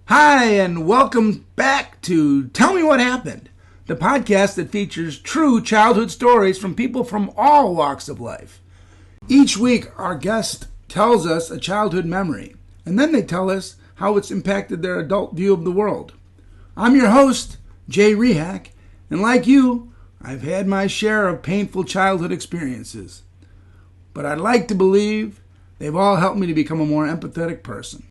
Hi, and welcome back to Tell Me What Happened, the podcast that features true childhood stories from people from all walks of life. Each week, our guest tells us a childhood memory, and then they tell us how it's impacted their adult view of the world. I'm your host, Jay Rehak, and like you, I've had my share of painful childhood experiences. But I'd like to believe they've all helped me to become a more empathetic person.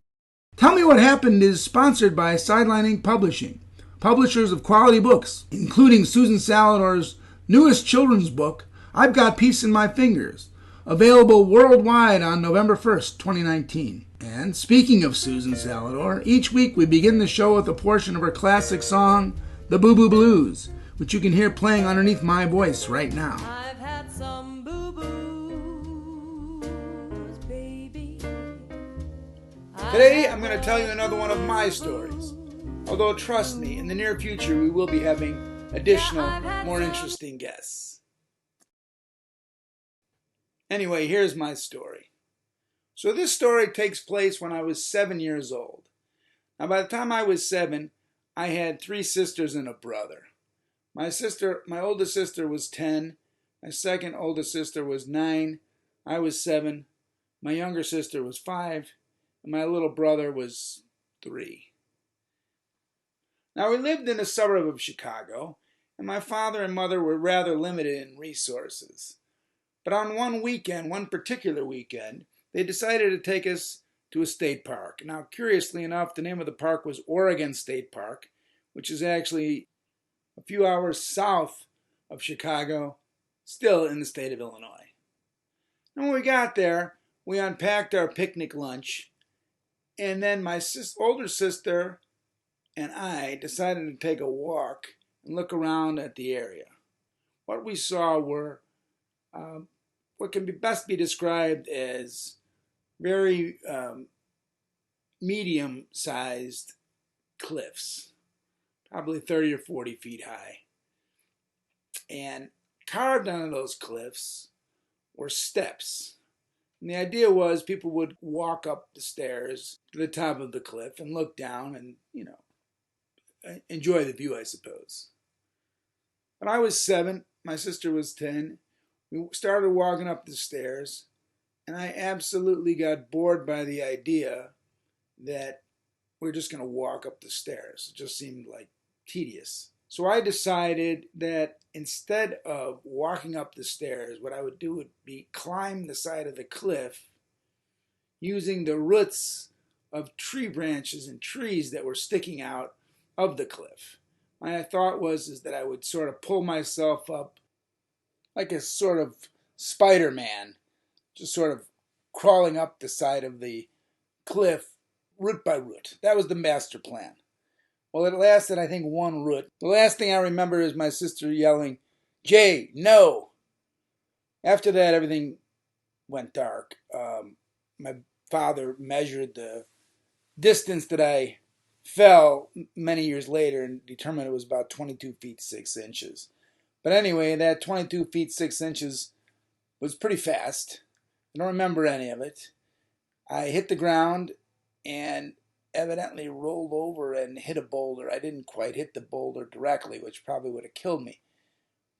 Tell Me What Happened is sponsored by Sidelining Publishing, publishers of quality books, including Susan Salidor's newest children's book, I've Got Peace in My Fingers, available worldwide on November 1st, 2019. And speaking of Susan Salidor, each week we begin the show with a portion of her classic song, The Boo Boo Blues, which you can hear playing underneath my voice right now. I've had some boo-boos, baby. Today, I'm going to tell you another one of my stories. Although, trust me, in the near future, we will be having additional, more interesting guests. Anyway, here's my story. So this story takes place when I was 7 years old. Now, by the time I was 7, I had 3 sisters and a brother. My oldest sister was 10. My second oldest sister was 9. I was 7. My younger sister was 5. And my little brother was 3. Now, we lived in a suburb of Chicago, and my father and mother were rather limited in resources. But on one particular weekend, they decided to take us to a state park. Now, curiously enough, the name of the park was Oregon State Park, which is actually a few hours south of Chicago, still in the state of Illinois. And when we got there, we unpacked our picnic lunch, and then my older sister and I decided to take a walk and look around at the area. What we saw were what can best be described as very medium-sized cliffs, probably 30 or 40 feet high. And carved onto those cliffs were steps. And the idea was people would walk up the stairs to the top of the cliff and look down and, enjoy the view, I suppose. But I was 7, my sister was 10. We started walking up the stairs, and I absolutely got bored by the idea that we're just going to walk up the stairs. It just seemed like tedious. So I decided that instead of walking up the stairs, what I would do would be climb the side of the cliff using the roots of tree branches and trees that were sticking out of the cliff. My thought was that I would sort of pull myself up like a sort of Spider-Man, just sort of crawling up the side of the cliff root by root. That was the master plan. Well, it lasted, I think, one root. The last thing I remember is my sister yelling, "Jay, no!" After that, everything went dark. My father measured the distance that I fell many years later and determined it was about 22 feet 6 inches. But anyway, that 22 feet 6 inches was pretty fast. I don't remember any of it. I hit the ground and evidently rolled over and hit a boulder. I didn't quite hit the boulder directly, which probably would have killed me.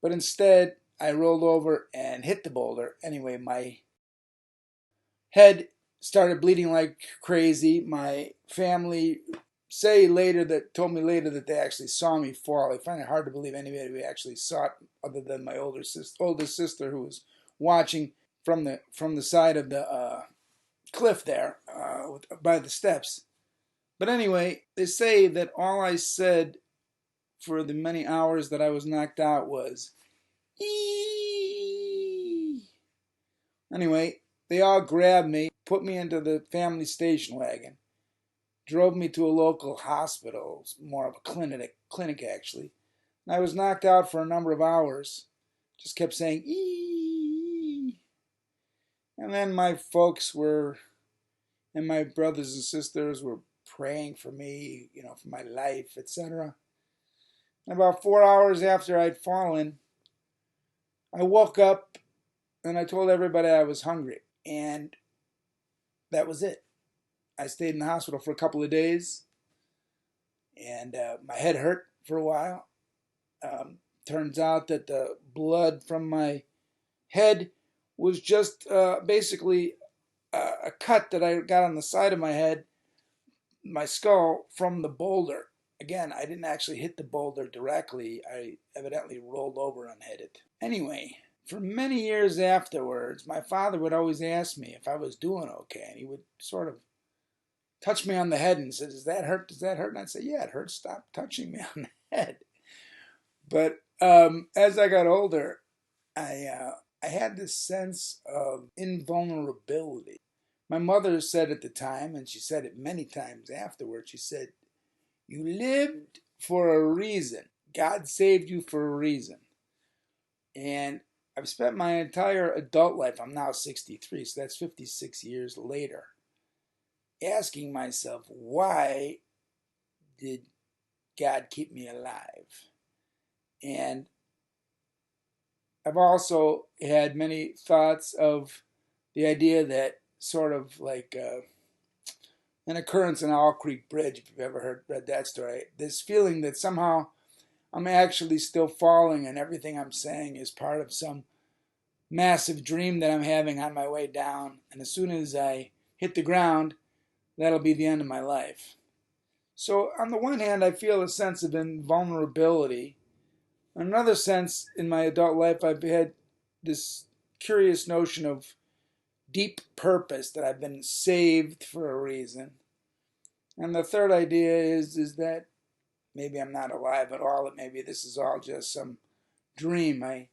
But instead, I rolled over and hit the boulder. Anyway, my head started bleeding like crazy. My family told me later that they actually saw me fall. I find it hard to believe anybody actually saw it other than my oldest sister who was watching from the side of the cliff there by the steps. But anyway, they say that all I said for the many hours that I was knocked out was, "Eee." Anyway, they all grabbed me, put me into the family station wagon, drove me to a local hospital, more of a clinic actually. And I was knocked out for a number of hours, just kept saying, "Eee." And then my folks and my brothers and sisters were praying for me, for my life, etc. About 4 hours after I'd fallen, I woke up and I told everybody I was hungry. And that was it. I stayed in the hospital for a couple of days. and my head hurt for a while. Turns out that the blood from my head was just basically a cut that I got on the side of my head, my skull, from the boulder. Again, I didn't actually hit the boulder directly. I evidently rolled over and hit it. Anyway, for many years afterwards, my father would always ask me if I was doing okay, and he would sort of touch me on the head and said, "Does that hurt? Does that hurt?" And I'd say, "Yeah, it hurts. Stop touching me on the head." But as I got older, I had this sense of invulnerability. My mother said at the time, and she said it many times afterwards, she said, "You lived for a reason. God saved you for a reason." And I've spent my entire adult life, I'm now 63, so that's 56 years later, asking myself, why did God keep me alive? And I've also had many thoughts of the idea that sort of like an occurrence in Owl Creek Bridge, if you've ever read that story, this feeling that somehow I'm actually still falling and everything I'm saying is part of some massive dream that I'm having on my way down. And as soon as I hit the ground, that'll be the end of my life. So on the one hand, I feel a sense of invulnerability. In another sense, in my adult life, I've had this curious notion of deep purpose, that I've been saved for a reason. And the third idea is that maybe I'm not alive at all, that maybe this is all just some dream. I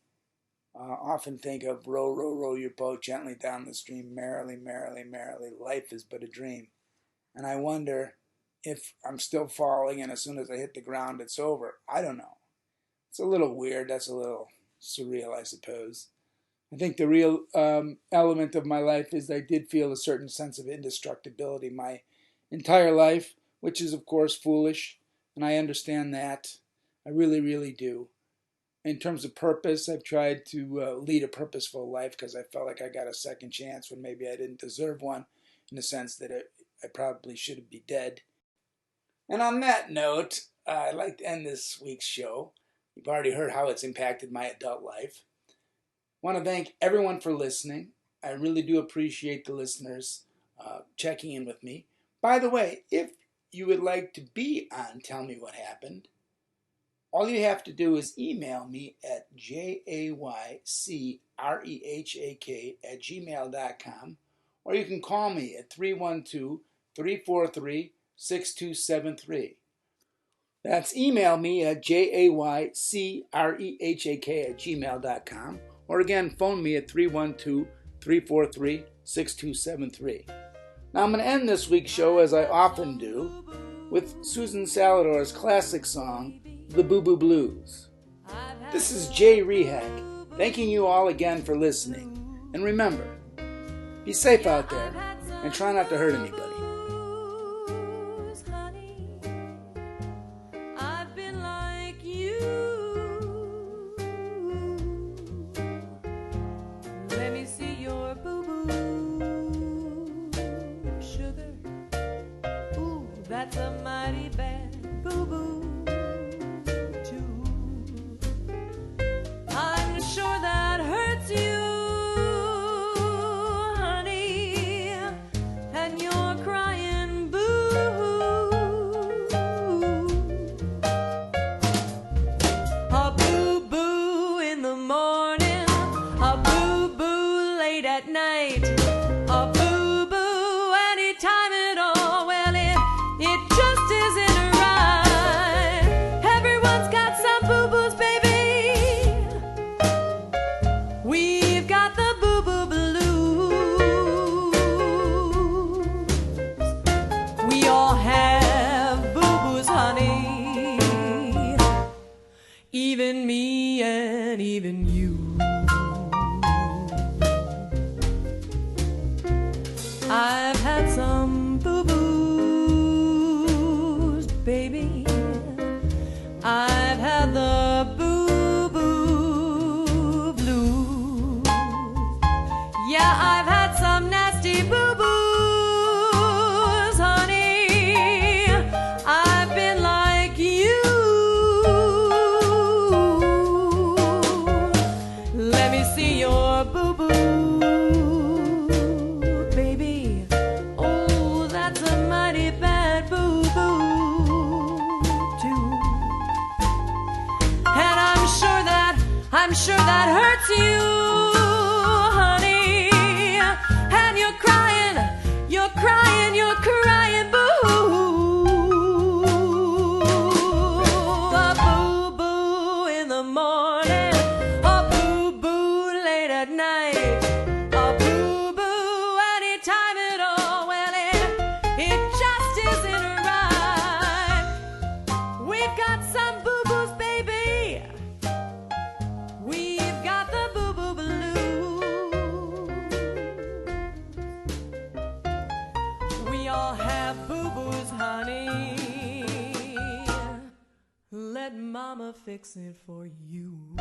often think of row, row, row your boat gently down the stream, merrily, merrily, merrily. Life is but a dream. And I wonder if I'm still falling and as soon as I hit the ground, it's over. I don't know. It's a little weird. That's a little surreal, I suppose. I think the real element of my life is I did feel a certain sense of indestructibility my entire life, which is, of course, foolish. And I understand that. I really, really do. In terms of purpose, I've tried to lead a purposeful life because I felt like I got a second chance when maybe I didn't deserve one, in the sense that I probably should be dead. And on that note, I'd like to end this week's show. You've already heard how it's impacted my adult life. I want to thank everyone for listening. I really do appreciate the listeners checking in with me. By the way, if you would like to be on Tell Me What Happened, all you have to do is email me at jaycrehak@gmail.com, or you can call me at 312-343-6273. That's email me at jaycrehak@gmail.com, or again, phone me at 312-343-6273. Now I'm going to end this week's show, as I often do, with Susan Salidor's classic song, The Boo Boo Blues. This is Jay Rehak, thanking you all again for listening. And remember, be safe out there and try not to hurt anybody. Let me see your boo-boo, sugar. Ooh, that's a mighty bad boo-boo, too. I'm sure that hurts you, honey, and you're crying boo. A boo-boo in the morning, a boo-boo late at night, a boo-boo any time at all. Well, it just isn't right. I'm sure that hurts you, honey. And you're crying, you're crying, you're crying, boo. A boo-boo in the morning, a boo-boo late at night, a boo-boo anytime at all. Well, it just isn't right. We've got some boo-boos, baby. We've got the boo-boo blues. We all have boo-boos, honey. Let mama fix it for you.